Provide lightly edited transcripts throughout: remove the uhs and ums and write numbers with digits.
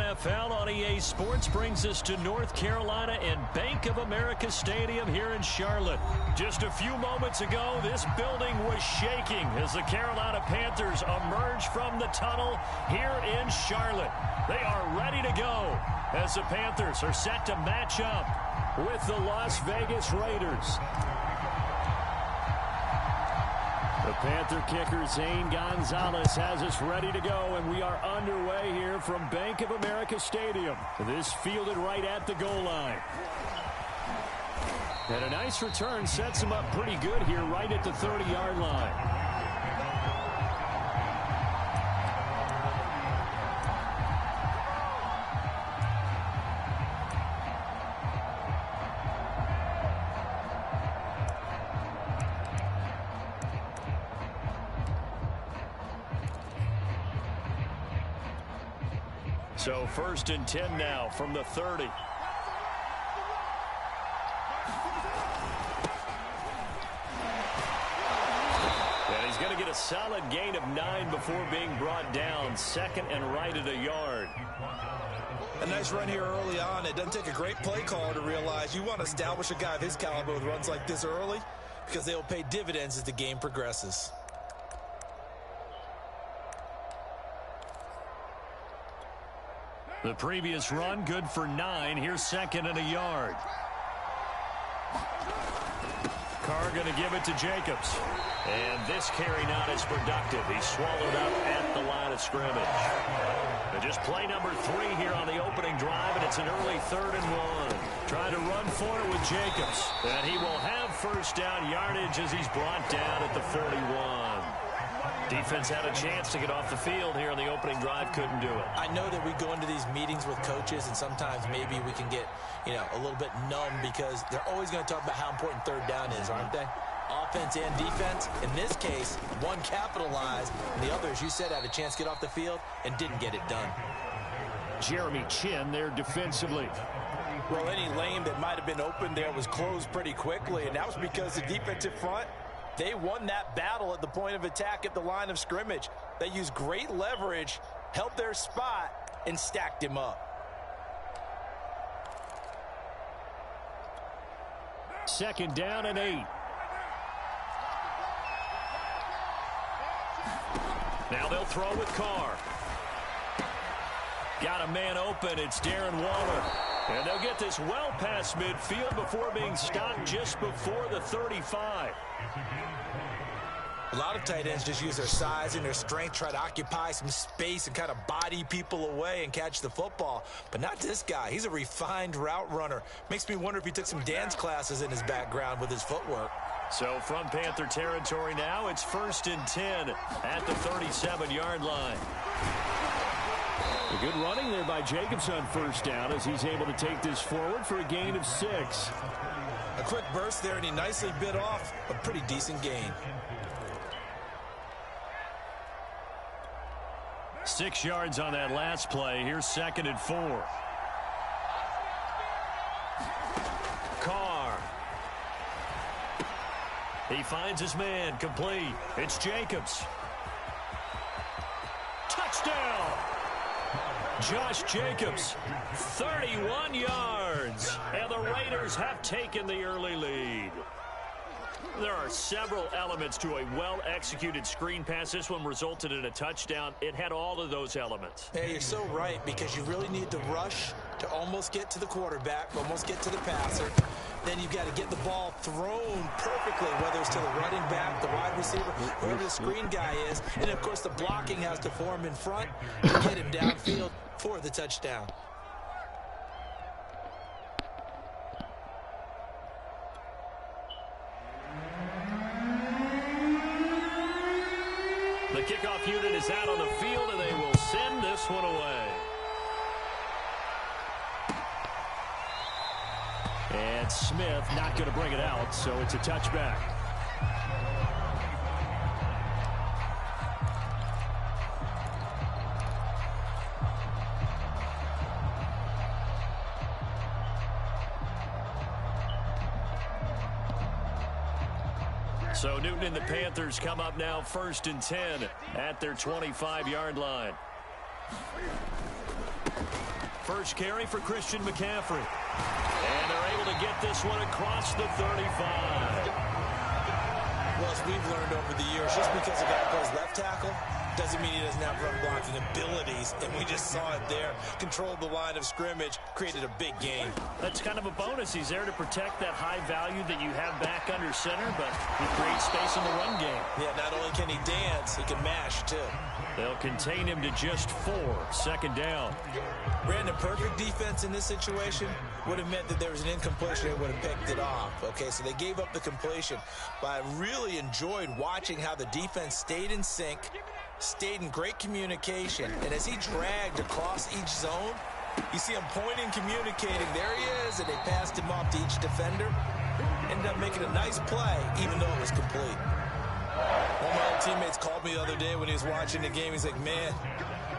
NFL on EA Sports brings us to North Carolina and Bank of America Stadium here in Charlotte. Just a few moments ago, this building was shaking as the Carolina Panthers emerge from the tunnel here in Charlotte. They are ready to go as the Panthers are set to match up with the Las Vegas Raiders. The Panther kicker, Zane Gonzalez, has us ready to go, and we are underway here from Bank of America Stadium. This fielded right at the goal line. And a nice return sets him up pretty good here right at the 30-yard line. So 1st and 10 now from the 30. And he's going to get a solid gain of 9 before being brought down. 2nd and right at a yard. A nice run here early on. It doesn't take a great play caller to realize you want to establish a guy of his caliber with runs like this early because they will pay dividends as the game progresses. The previous run, good for 9. Here's 2nd and a yard. Carr going to give it to Jacobs. And this carry not as productive. He's swallowed up at the line of scrimmage. And just play number 3 here on the opening drive, and it's an early 3rd and 1. Trying to run for it with Jacobs. And he will have first down yardage as he's brought down at the 41. Defense had a chance to get off the field here on the opening drive, couldn't do it. I know that we go into these meetings with coaches, and sometimes maybe we can get, a little bit numb because they're always going to talk about how important 3rd down is, aren't they? Offense and defense. In this case, one capitalized, and the other, as you said, had a chance to get off the field and didn't get it done. Jeremy Chin there defensively. Well, any lane that might have been open there was closed pretty quickly, and that was because the defensive front, they won that battle at the point of attack at the line of scrimmage. They used great leverage, held their spot, and stacked him up. 2nd down and 8. Now they'll throw with Carr. Got a man open. It's Darren Waller. And they'll get this well past midfield before being stopped just before the 35. A lot of tight ends just use their size and their strength, try to occupy some space and kind of body people away and catch the football. But not this guy. He's a refined route runner. Makes me wonder if he took some dance classes in his background with his footwork. So from Panther territory now, it's 1st and 10 at the 37-yard line. A good running there by Jacobs on 1st down as he's able to take this forward for a gain of 6. A quick burst there, and he nicely bit off a pretty decent gain. 6 yards on that last play. Here's 2nd and 4. Carr. He finds his man, complete. It's Jacobs. Touchdown! Josh Jacobs, 31 yards. And the Raiders have taken the early lead. There are several elements to a well-executed screen pass. This one resulted in a touchdown. It had all of those elements. Hey, you're so right, because you really need to rush to almost get to the quarterback, almost get to the passer. Then you've got to get the ball thrown perfectly, whether it's to the running back, the wide receiver, whoever the screen guy is. And, of course, the blocking has to form in front to get him downfield for the touchdown. The kickoff unit is out on the field, and they will send this one away. And Smith not going to bring it out, so it's a touchback. So Newton and the Panthers come up now 1st and 10 at their 25-yard line. first carry for Christian McCaffrey. And they're able to get this one across the 35. Well, as we've learned over the years, just because a guy plays left tackle doesn't mean he doesn't have run blocking abilities, and we just saw it there. Controlled the line of scrimmage, created a big gain. That's kind of a bonus. He's there to protect that high value that you have back under center, but he creates space in the run game. Yeah, not only can he dance, he can mash, too. They'll contain him to just 4. Second down. Brandon, perfect defense in this situation would have meant that there was an incompletion. They would have picked it off. Okay, so they gave up the completion. But I really enjoyed watching how the defense stayed in sync, stayed in great communication, and as he dragged across each zone, you see him pointing, communicating. There he is, and they passed him off to each defender. Ended up making a nice play, even though it was complete. One of my old teammates called me the other day when he was watching the game. He's like, man,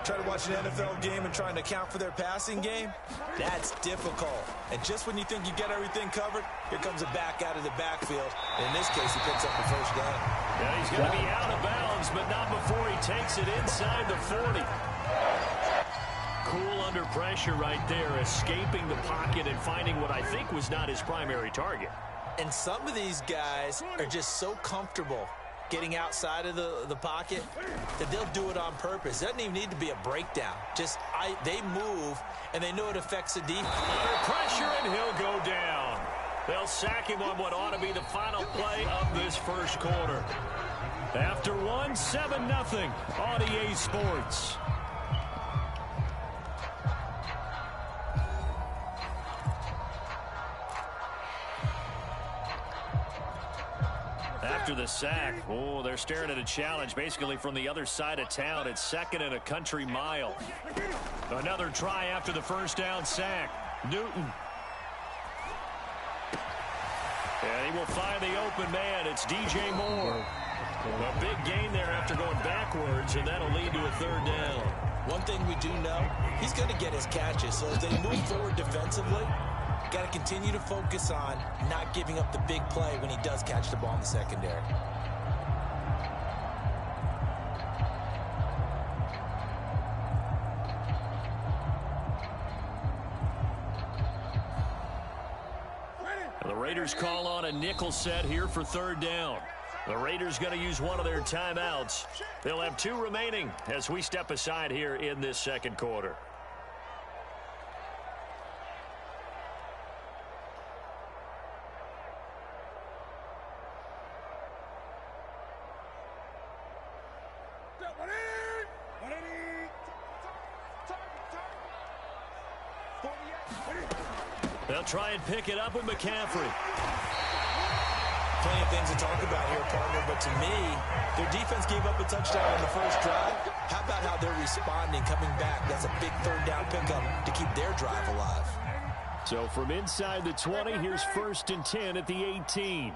try to watch an NFL game and trying to account for their passing game? That's difficult. And just when you think you get everything covered, here comes a back out of the backfield. And in this case, he picks up the first down. Yeah, he's going to be out of bounds, but not before he takes it inside the 40. Cool under pressure right there, escaping the pocket and finding what I think was not his primary target. And some of these guys are just so comfortable getting outside of the pocket that they'll do it on purpose. It doesn't even need to be a breakdown. They move, and they know it affects the defense. Under pressure, and he'll go down. They'll sack him on what ought to be the final play of this first quarter. After 1, 7-0 on EA Sports. After the sack, they're staring at a challenge basically from the other side of town. It's 2nd and a country mile. Another try after the first down sack. Newton. And he will find the open man. It's DJ Moore. A big gain there after going backwards, and that'll lead to a 3rd down. One thing we do know, he's going to get his catches. So as they move forward defensively, got to continue to focus on not giving up the big play when he does catch the ball in the secondary. The Raiders call on a nickel set here for 3rd down. The Raiders going to use one of their timeouts. They'll have 2 remaining as we step aside here in this second quarter. They'll try and pick it up with McCaffrey. Plenty of things to talk about here, partner, but to me, their defense gave up a touchdown on the first drive. How about how they're responding, coming back? That's a big 3rd down pickup to keep their drive alive. So from inside the 20, here's 1st and 10 at the 18.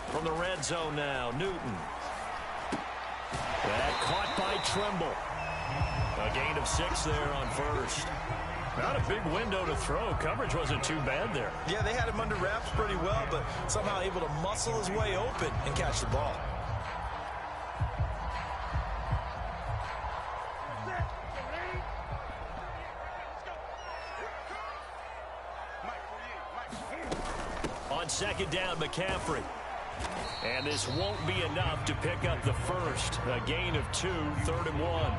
From the red zone now, Newton. That caught by Trimble. A gain of 6 there on 1st. Not a big window to throw. Coverage wasn't too bad there. Yeah, they had him under wraps pretty well, but somehow able to muscle his way open and catch the ball. On 2nd down, McCaffrey. And this won't be enough to pick up the first. A gain of 2, 3rd and 1.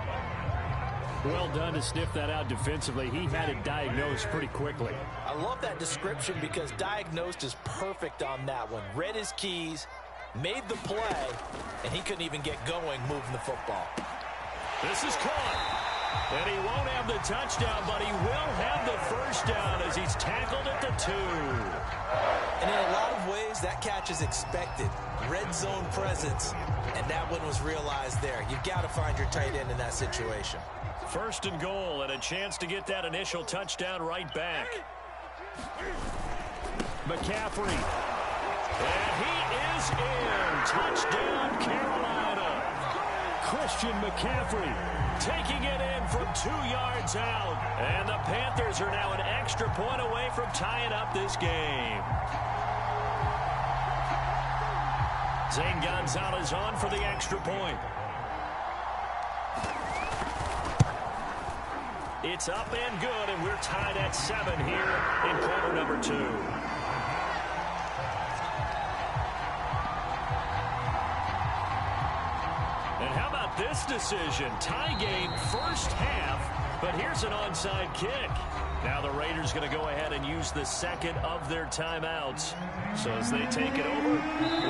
Well done to sniff that out defensively. He had it diagnosed pretty quickly. I love that description because diagnosed is perfect on that one. Read his keys, made the play, and he couldn't even get going moving the football. This is caught. And he won't have the touchdown, but he will have the first down as he's tackled at the 2. And in a lot of ways, that catch is expected. Red zone presence, and that one was realized there. You've got to find your tight end in that situation. 1st and goal, and a chance to get that initial touchdown right back. McCaffrey. And he is in. Touchdown, Carolina. Christian McCaffrey taking it in from 2 yards out. And the Panthers are now an extra point away from tying up this game. Zane Gonzalez on for the extra point. It's up and good, and we're tied at 7 here in quarter number 2. And how about this decision? Tie game first half, but here's an onside kick. Now the Raiders going to go ahead and use the second of their timeouts. So as they take it over,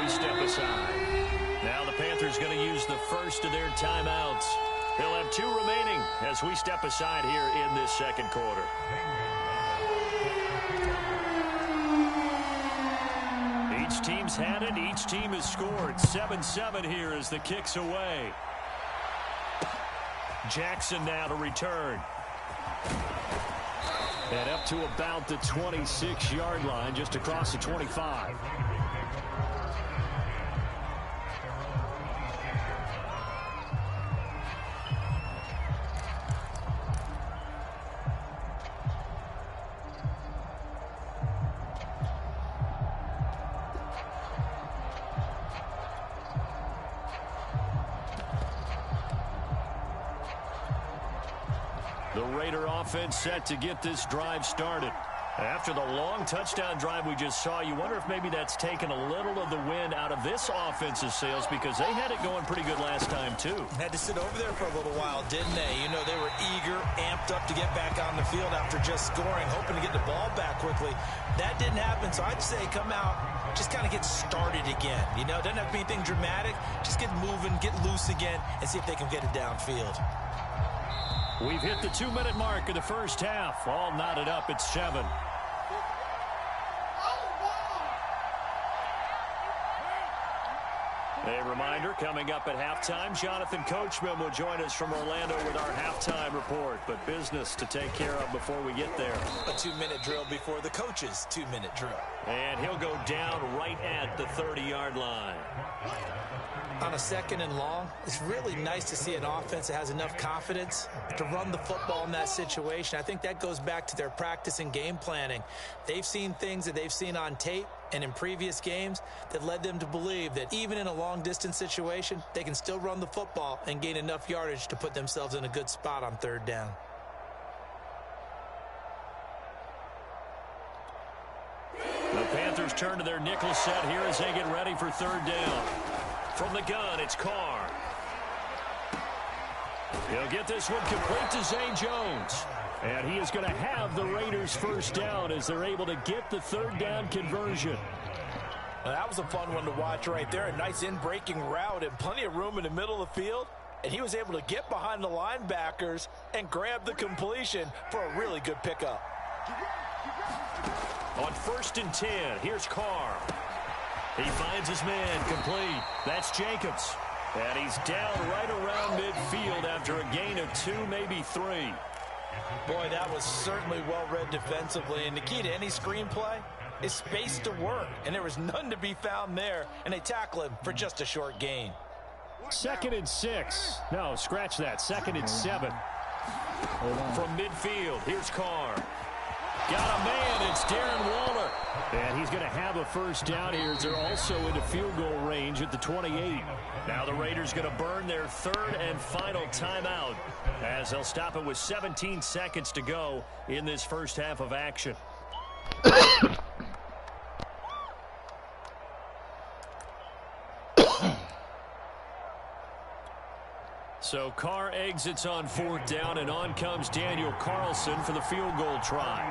we step aside. Now the Panthers going to use the first of their timeouts. They'll have 2 remaining as we step aside here in this second quarter. Each team's had it. Each team has scored. 7-7 here as the kick's away. Jackson now to return. And up to about the 26-yard line, just across the 25. The Raider offense set to get this drive started. After the long touchdown drive we just saw, you wonder if maybe that's taken a little of the wind out of this offensive sails, because they had it going pretty good last time too. Had to sit over there for a little while, didn't they? You know, they were eager, amped up to get back on the field after just scoring, hoping to get the ball back quickly. That didn't happen, so I'd say come out, just kind of get started again. You know, it doesn't have to be anything dramatic. Just get moving, get loose again, and see if they can get it downfield. We've hit the 2-minute mark of the first half. All knotted up at 7. A reminder, coming up at halftime, Jonathan Coachman will join us from Orlando with our halftime report. But business to take care of before we get there. A 2-minute drill before the coach's 2-minute drill. And he'll go down right at the 30-yard line. On a 2nd and long, it's really nice to see an offense that has enough confidence to run the football in that situation. I think that goes back to their practice and game planning. They've seen things that they've seen on tape and in previous games that led them to believe that even in a long-distance situation, they can still run the football and gain enough yardage to put themselves in a good spot on 3rd down. The Panthers turn to their nickel set here as they get ready for 3rd down. From the gun, it's Carr. He'll get this one complete to Zay Jones. And he is going to have the Raiders first down as they're able to get the 3rd down conversion. Well, that was a fun one to watch right there. A nice in-breaking route and plenty of room in the middle of the field. And he was able to get behind the linebackers and grab the completion for a really good pickup. On 1st and 10, here's Carr. He finds his man complete. That's Jacobs. And he's down right around midfield after a gain of 2, maybe 3. Boy, that was certainly well-read defensively. And the key to any screenplay is space to work. And there was none to be found there. And they tackle him for just a short gain. 2nd and 6. No, scratch that. 2nd and 7. From midfield, here's Carr. Got a man. It's Darren Waller. And he's going to have a first down here as they're also into field goal range at the 28. Now the Raiders going to burn their 3rd and final timeout as they'll stop it with 17 seconds to go in this first half of action. So Carr exits on 4th down, and on comes Daniel Carlson for the field goal try.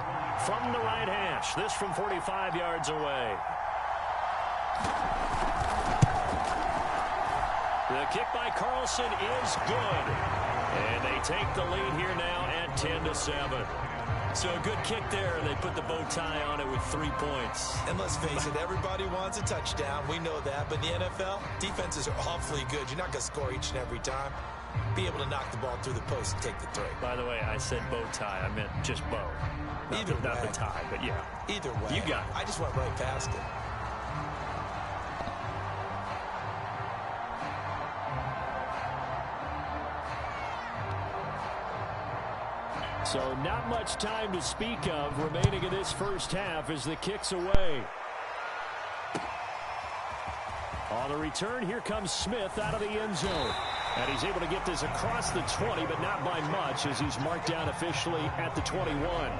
From the right hash, this from 45 yards away. The kick by Carlson is good. And they take the lead here now at 10-7. So a good kick there, and they put the bow tie on it with 3 points. And let's face it, everybody wants a touchdown. We know that. But in the NFL, defenses are awfully good. You're not going to score each and every time. Be able to knock the ball through the post and take the three. By the way, I said bow tie. I meant just bow. Not the tie, but yeah. Either way. You got it. I just went right past it. So not much time to speak of remaining in this first half as the kick's away. On the return, here comes Smith out of the end zone. And he's able to get this across the 20, but not by much, as he's marked down officially at the 21.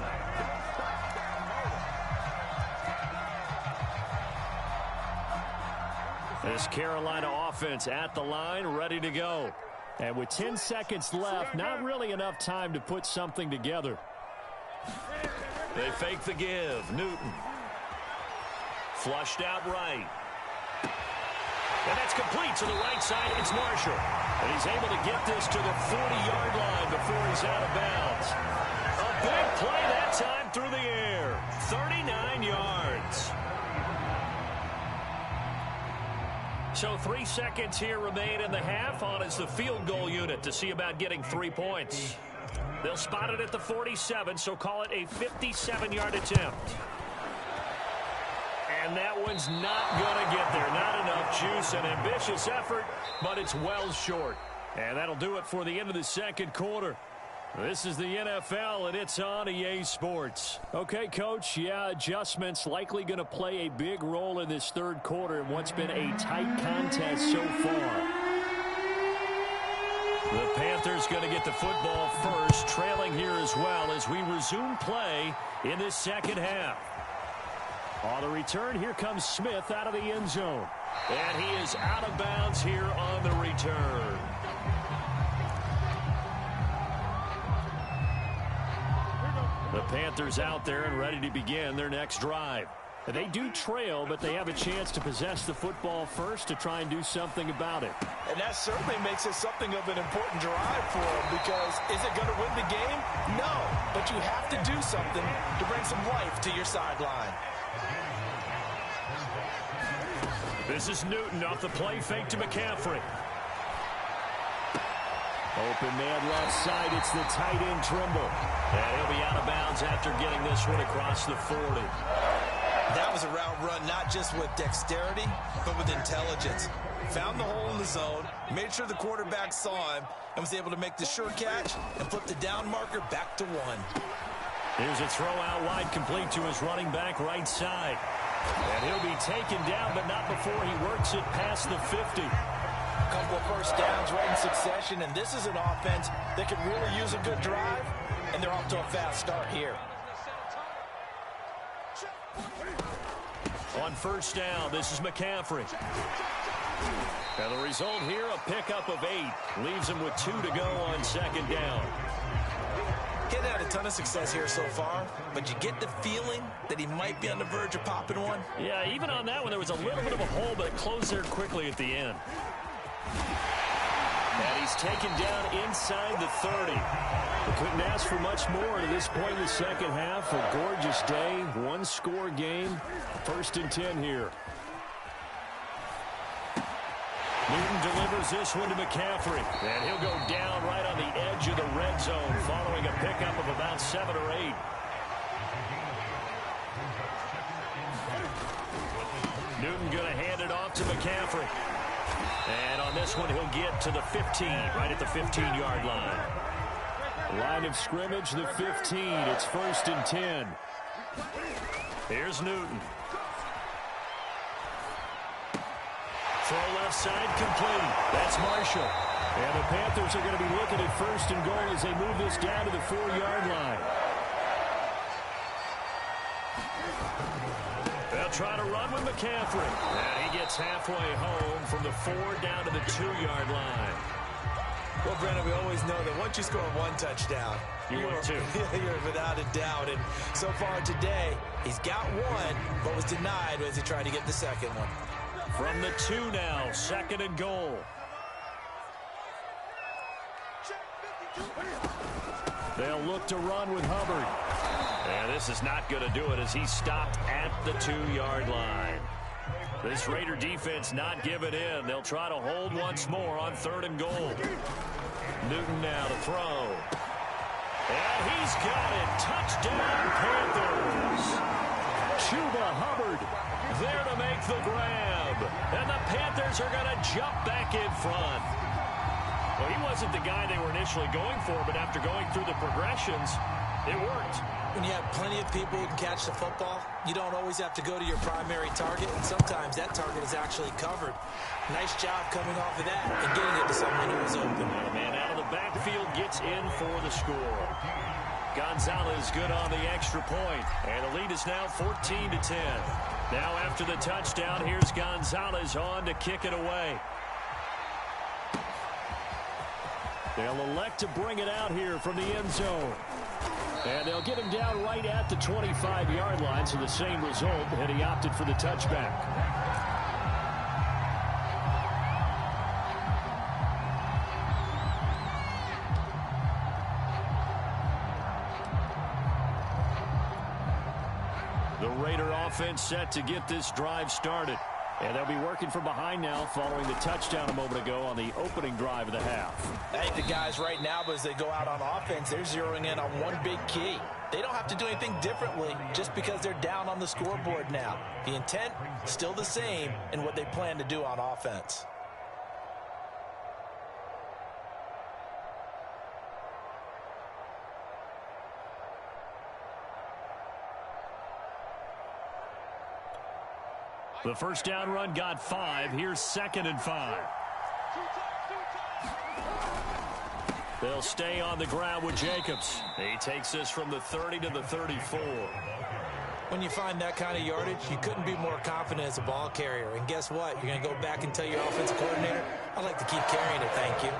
This Carolina offense at the line, ready to go. And with 10 seconds left, not really enough time to put something together. They fake the give. Newton. Flushed out right. And that's complete to the right side. It's Marshall. And he's able to get this to the 40-yard line before he's out of bounds. A big play that time through the air. 39 yards. So 3 seconds here remain in the half. On is the field goal unit to see about getting 3 points. They'll spot it at the 47, so call it a 57-yard attempt. And that one's not going to get there. Not enough juice. An ambitious effort, but it's well short. And that'll do it for the end of the second quarter. This is the NFL, and it's on EA Sports. Okay, Coach, yeah, adjustments likely going to play a big role in this third quarter in what's been a tight contest so far. The Panthers going to get the football first, trailing here as well as we resume play in this second half. On the return, here comes Smith out of the end zone. And he is out of bounds here on the return. The Panthers out there and ready to begin their next drive. They do trail, but they have a chance to possess the football first to try and do something about it. And that certainly makes it something of an important drive for them, because is it going to win the game? No, but you have to do something to bring some life to your sideline. This is Newton off the play fake to McCaffrey. Open man left side. It's the tight end Trimble. And he'll be out of bounds after getting this one across the 40. That was a route run not just with dexterity, but with intelligence. Found the hole in the zone, made sure the quarterback saw him, and was able to make the sure catch and flip the down marker back to 1. Here's a throw out wide, complete to his running back right side. And he'll be taken down, but not before he works it past the 50. A couple of first downs right in succession, and this is an offense that could really use a good drive, and they're off to a fast start here. On first down, this is McCaffrey. And the result here, a pickup of 8. Leaves him with 2 to go on second down. He's had a ton of success here so far, but you get the feeling that he might be on the verge of popping one. Yeah, even on that one, there was a little bit of a hole, but it closed there quickly at the end. And he's taken down inside the 30. We couldn't ask for much more to this point in the second half. A gorgeous day, one-score game. First and 10 here. Newton delivers this one to McCaffrey. And he'll go down right on the edge of the red zone following a pickup of about 7 or 8. Newton going to hand it off to McCaffrey. And on this one, he'll get to the 15, right at the 15-yard line. Line of scrimmage, the 15. It's first and 10. Here's Newton. Throw left side complete. That's Marshall. And the Panthers are going to be looking at first and goal as they move this down to the 4-yard line. They'll try to run with McCaffrey. And he gets halfway home from the 4 down to the 2-yard line. Well, Brandon, we always know that once you score 1 touchdown, you're without a doubt. And so far today, he's got 1, but was denied as he tried to get the second one. From the 2 now, second and goal. They'll look to run with Hubbard. And this is not going to do it as he's stopped at the 2-yard line. This Raider defense not giving in. They'll try to hold once more on third and goal. Newton now to throw. And he's got it. Touchdown, Panthers. Chuba Hubbard there to make the grab. And the Panthers are going to jump back in front. Well, he wasn't the guy they were initially going for, but after going through the progressions, It worked. When you have plenty of people who can catch the football, you don't always have to go to your primary target, and sometimes that target is actually covered. Nice job coming off of that and getting it to someone who was open. And a man out of the backfield gets in for the score. Gonzalez good on the extra point, and the lead is now 14-10. Now after the touchdown, here's Gonzalez on to kick it away. They'll elect to bring it out here from the end zone. And they'll get him down right at the 25-yard line, so the same result, and he opted for the touchback. The Raider offense set to get this drive started. And they'll be working from behind now following the touchdown a moment ago on the opening drive of the half. I think the guys right now, as they go out on offense, they're zeroing in on one big key. They don't have to do anything differently just because they're down on the scoreboard now. The intent, still the same in what they plan to do on offense. The first down run got 5. Here's 2nd and 5. They'll stay on the ground with Jacobs. He takes this from the 30 to the 34. When you find that kind of yardage, you couldn't be more confident as a ball carrier. And guess what? You're going to go back and tell your offensive coordinator, I'd like to keep carrying it, thank you.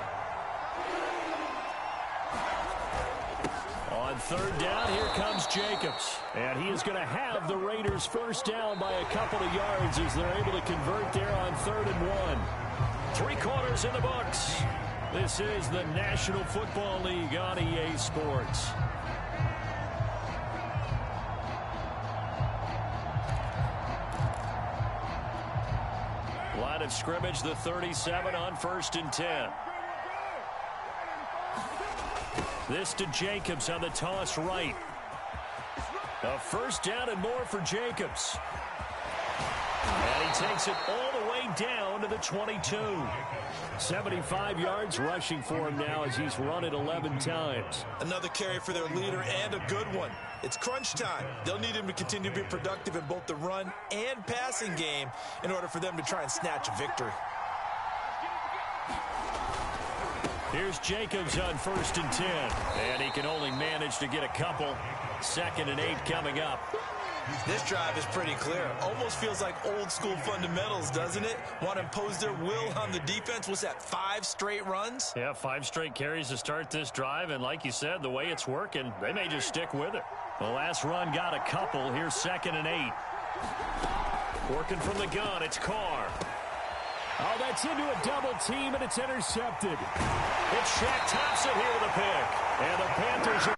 On 3rd down, here comes Jacobs. And he is going to have the Raiders first down by a couple of yards as they're able to convert there on 3rd and 1. 3 quarters in the books. This is the National Football League on EA Sports. Line of scrimmage, the 37 on 1st and 10. This to Jacobs on the toss right. A first down and more for Jacobs. And he takes it all the way down to the 22. 75 yards rushing for him now as he's run it 11 times. Another carry for their leader and a good one. It's crunch time. They'll need him to continue to be productive in both the run and passing game in order for them to try and snatch a victory. Here's Jacobs on 1st and 10. And he can only manage to get a couple. 2nd and 8 coming up. This drive is pretty clear. Almost feels like old school fundamentals, doesn't it? Want to impose their will on the defense. Was that 5 straight runs? Yeah, 5 straight carries to start this drive. And like you said, the way it's working, they may just stick with it. The last run got a couple. Here's 2nd and 8. Working from the gun, it's Carr. Oh, that's into a double team, and it's intercepted. It's Shaq Thompson here with a pick. And the Panthers are...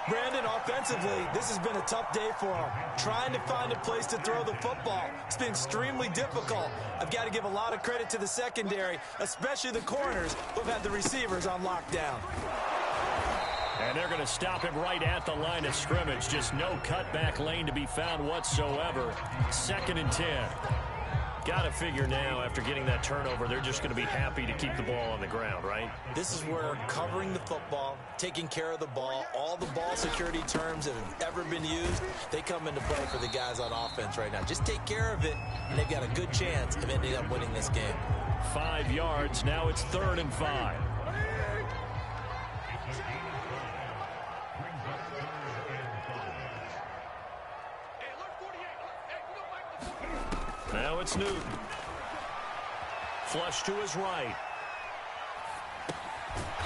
Brandon, offensively, this has been a tough day for him. Trying to find a place to throw the football. It's been extremely difficult. I've got to give a lot of credit to the secondary, especially the corners who have had the receivers on lockdown. And they're going to stop him right at the line of scrimmage. Just no cutback lane to be found whatsoever. 2nd and 10. Got to figure now, after getting that turnover, they're just going to be happy to keep the ball on the ground, right? This is where covering the football, taking care of the ball, all the ball security terms that have ever been used, they come into play for the guys on offense right now. Just take care of it, and they've got a good chance of ending up winning this game. 5 yards. Now it's 3rd and 5. Now it's Newton. Flush to his right.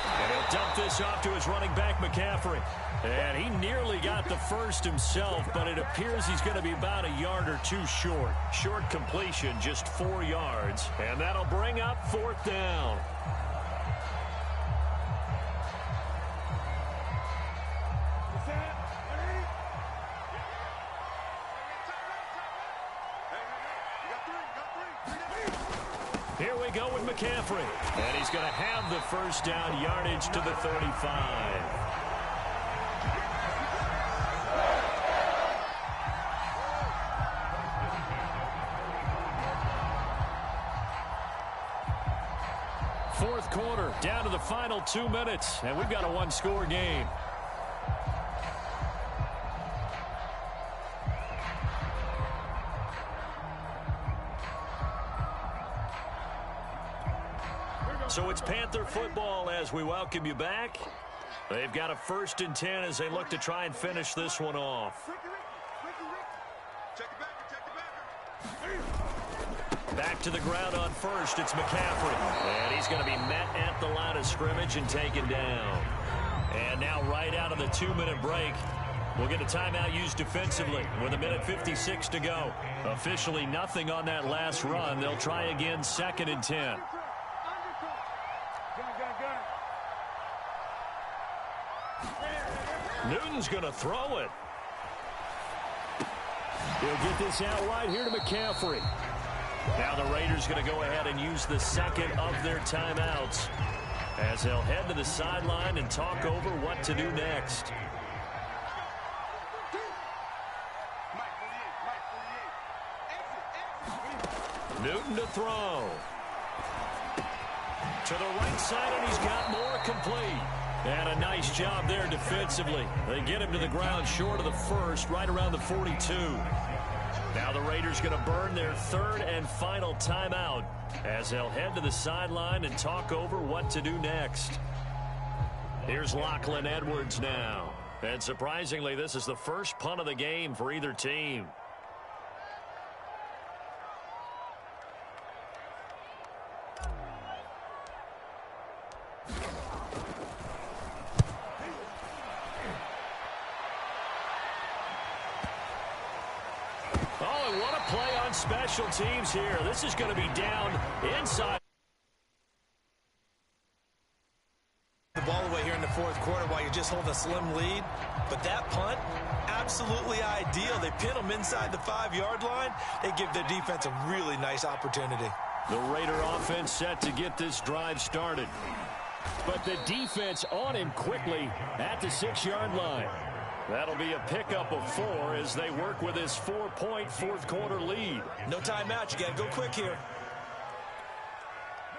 And he'll dump this off to his running back, McCaffrey. And he nearly got the first himself, but it appears he's going to be about a yard or 2 short. Short completion, just 4 yards. And that'll bring up 4th down. Here we go with McCaffrey. And he's going to have the first down, yardage to the 35. fourth quarter, down to the final 2 minutes, and we've got a one-score game. So it's Panther football as we welcome you back. They've got a 1st and 10 as they look to try and finish this one off. Back to the ground on first, it's McCaffrey. And he's going to be met at the line of scrimmage and taken down. And now right out of the 2-minute break, we'll get a timeout used defensively with 1:56 to go. Officially nothing on that last run. They'll try again 2nd and 10. Newton's going to throw it. He'll get this out wide here to McCaffrey. Now the Raiders going to go ahead and use the 2nd of their timeouts as they'll head to the sideline and talk over what to do next. Newton to throw. To the right side, and he's got more complete. And a nice job there defensively. They get him to the ground short of the first, right around the 42. Now the Raiders going to burn their 3rd and final timeout as they'll head to the sideline and talk over what to do next. Here's Lachlan Edwards now. And surprisingly, this is the first punt of the game for either team. Oh, and what a play on special teams here. This is going to be down inside. The ball away here in the 4th quarter while you just hold a slim lead. But that punt, absolutely ideal. They pin them inside the 5-yard line. They give their defense a really nice opportunity. The Raider offense set to get this drive started. But the defense on him quickly at the 6-yard line. That'll be a pickup of 4 as they work with this 4-point 4th quarter lead. No timeout. You got to go quick here.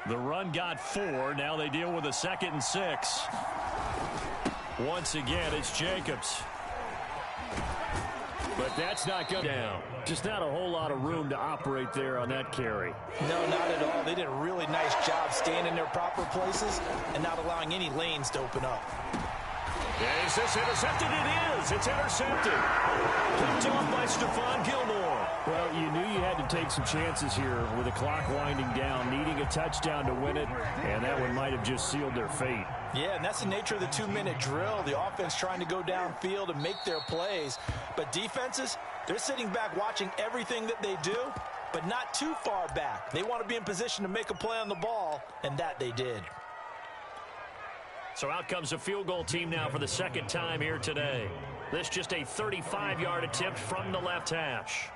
The run got 4. Now they deal with a 2nd and 6. Once again, it's Jacobs. But that's not going down. Just not a whole lot of room to operate there on that carry. No, not at all. They did a really nice job staying in their proper places and not allowing any lanes to open up. Is this intercepted? It is. It's intercepted. Picked off by Stephon Gilmore. Well, you knew you had to take some chances here with the clock winding down, needing a touchdown to win it, and that one might have just sealed their fate. Yeah, and that's the nature of the 2-minute drill. The offense trying to go downfield and make their plays. But defenses, they're sitting back watching everything that they do, but not too far back. They want to be in position to make a play on the ball, and that they did. So out comes a field goal team now for the 2nd time here today. This just a 35-yard attempt from the left hash.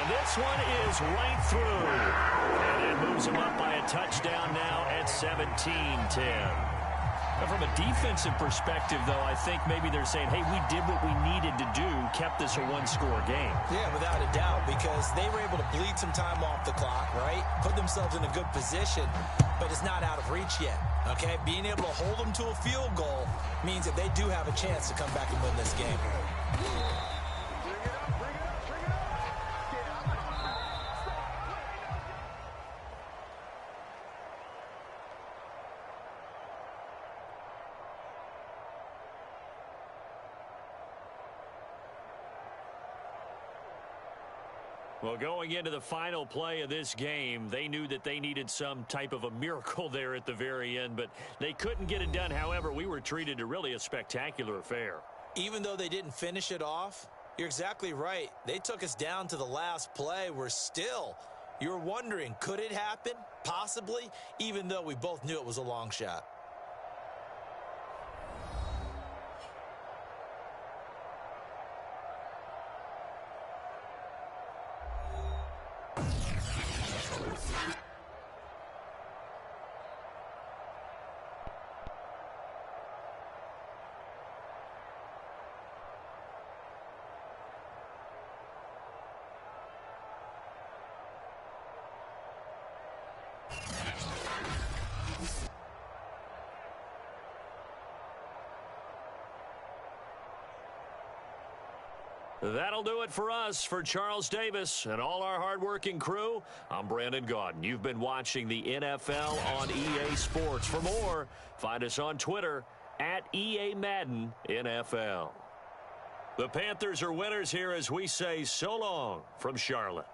This one is right through. And it moves them up by a touchdown now at 17-10. From a defensive perspective, though, I think maybe they're saying, hey, we did what we needed to do, kept this a one-score game. Yeah, without a doubt, because they were able to bleed some time off the clock, right? Put themselves in a good position, but it's not out of reach yet, okay? Being able to hold them to a field goal means that they do have a chance to come back and win this game. Well, going into the final play of this game, they knew that they needed some type of a miracle there at the very end, but they couldn't get it done. However, we were treated to really a spectacular affair. Even though they didn't finish it off, you're exactly right. They took us down to the last play. You're wondering, could it happen? Possibly, even though we both knew it was a long shot. That'll do it for us. For Charles Davis and all our hardworking crew, I'm Brandon Gaudin. You've been watching the NFL on EA Sports. For more, find us on Twitter at EA Madden NFL. The Panthers are winners here as we say so long from Charlotte.